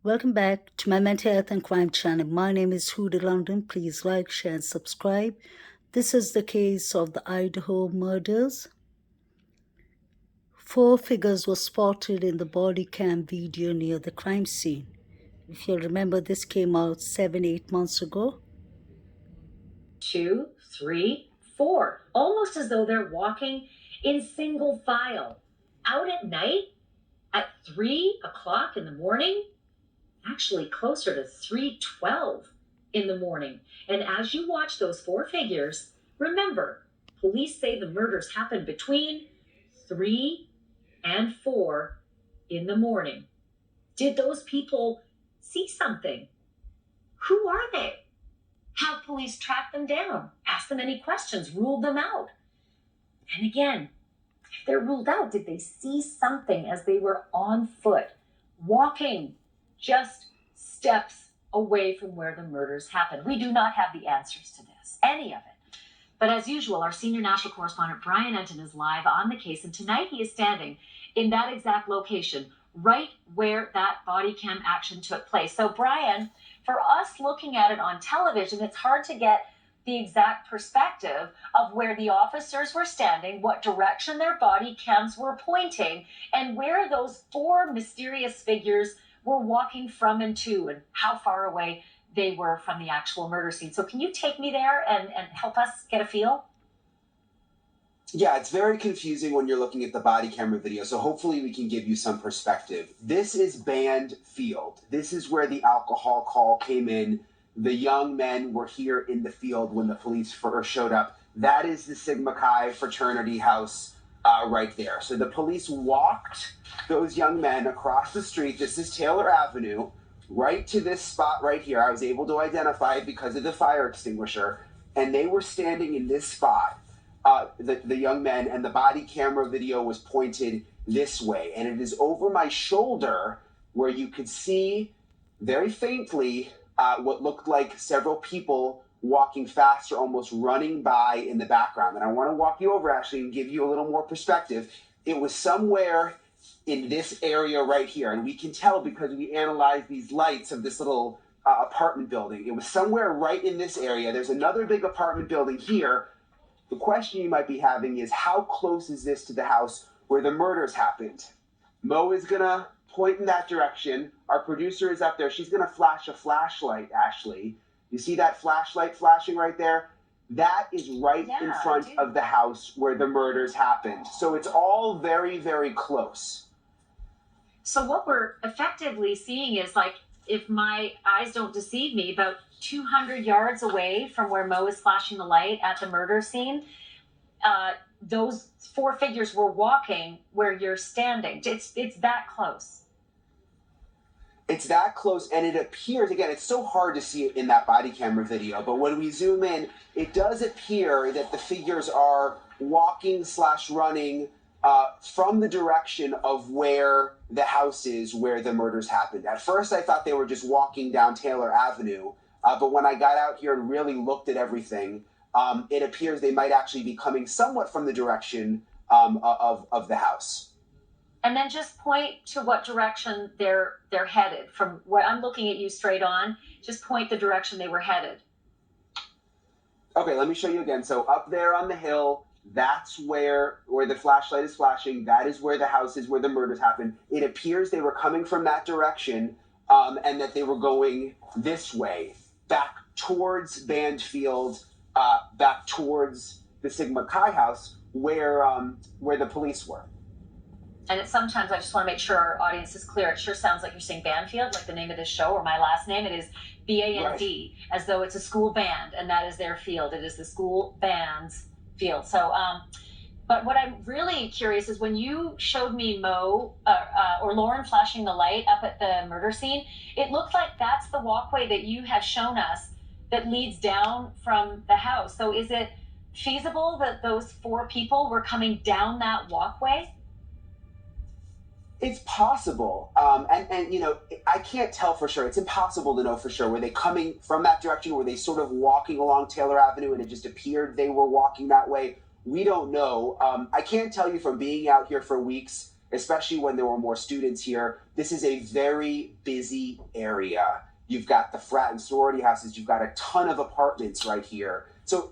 Welcome back to my mental health and crime channel. My name is Huda London. Please like, share, and subscribe. This is the case of the Idaho murders. 4 figures were spotted in the body cam video near the crime scene. If you'll remember, this came out 7-8 months ago. 2, 3, 4, almost as though they're walking in single file. Out at night at 3 o'clock in the morning, actually closer to 3:12 in the morning. And as you watch those 4 figures, remember, police say the murders happened between 3 and 4 in the morning. Did those people see something? Who are they? Have police tracked them down, asked them any questions, ruled them out? And again, if they're ruled out, did they see something as they were on foot, walking just steps away from where the murders happened? We do not have the answers to this, any of it. But as usual, our senior national correspondent, Brian Enton, is live on the case. And tonight he is standing in that exact location, right where that body cam action took place. So Brian, for us looking at it on television, it's hard to get the exact perspective of where the officers were standing, what direction their body cams were pointing, and where those 4 mysterious figures were walking from and to, and how far away they were from the actual murder scene. So can you take me there and help us get a feel? Yeah, it's very confusing when you're looking at the body camera video, so hopefully we can give you some perspective. This is Band Field. This is where the alcohol call came in. The young men were here in the field when the police first showed up. That is the Sigma Chi fraternity house right there. So the police walked those young men across the street. This is Taylor Avenue, right to this spot right here. I was able to identify it because of the fire extinguisher, and they were standing in this spot. The young men, and the body camera video was pointed this way, and it is over my shoulder where you could see very faintly what looked like several people walking fast or almost running by in the background. And I want to walk you over actually and give you a little more perspective. It was somewhere in this area right here, and we can tell because we analyzed these lights of this little apartment building. It was somewhere right in this area. There's another big apartment building here. The question you might be having is, how close is this to the house where the murders happened? Mo is going to point in that direction. Our producer is up there. She's going to flash a flashlight, Ashley. You see that flashlight flashing right there? That is right in front of the house where the murders happened. So it's all very, very close. So what we're effectively seeing is, like, if my eyes don't deceive me, about 200 yards away from where Mo is flashing the light at the murder scene, those 4 figures were walking where you're standing. It's that close. It's that close, and it appears, again, it's so hard to see it in that body camera video, but when we zoom in, it does appear that the figures are walking / running from the direction of where the house is where the murders happened. At first, I thought they were just walking down Taylor Avenue, but when I got out here and really looked at everything, it appears they might actually be coming somewhat from the direction of the house. And then just point to what direction they're headed. From where I'm looking at you straight on, just point the direction they were headed. Okay, let me show you again. So up there on the hill, that's where the flashlight is flashing. That is where the house is where the murders happened. It appears they were coming from that direction, and that they were going this way, back towards Band Field, back towards the Sigma Chi house where the police were. And it's sometimes, I just want to make sure our audience is clear. It sure sounds like you're saying Bandfield, like the name of this show, or my last name. It is BAND, right, as though it's a school band, and that is their field. It is the school band's field. So, but what I'm really curious is when you showed me Mo or Lauren flashing the light up at the murder scene, it looked like that's the walkway that you have shown us that leads down from the house. So is it feasible that those 4 people were coming down that walkway? It's possible. And you know, I can't tell for sure. It's impossible to know for sure. Were they coming from that direction? Were they sort of walking along Taylor Avenue and it just appeared they were walking that way? We don't know. I can't tell you from being out here for weeks especially when there were more students here. This is a very busy area. You've got the frat and sorority houses. You've got a ton of apartments right here. So,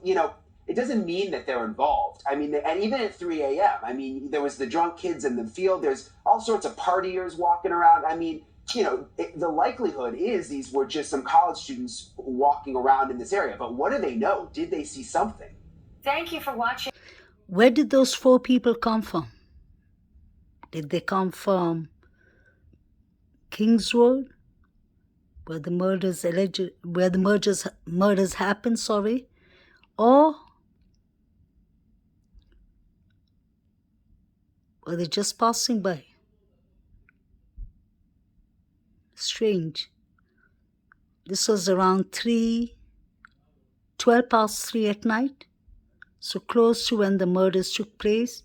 it doesn't mean that they're involved. I mean, and even at 3 a.m., I mean, there was the drunk kids in the field. There's all sorts of partiers walking around. I mean, the likelihood is these were just some college students walking around in this area. But what do they know? Did they see something? Thank you for watching. Where did those 4 people come from? Did they come from Kings Road, where the murders happened, or were they just passing by? Strange. This was around 12 past 3 at night, so close to when the murders took place.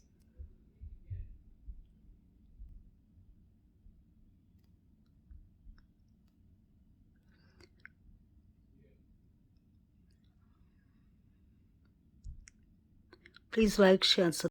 Please like, share, and subscribe.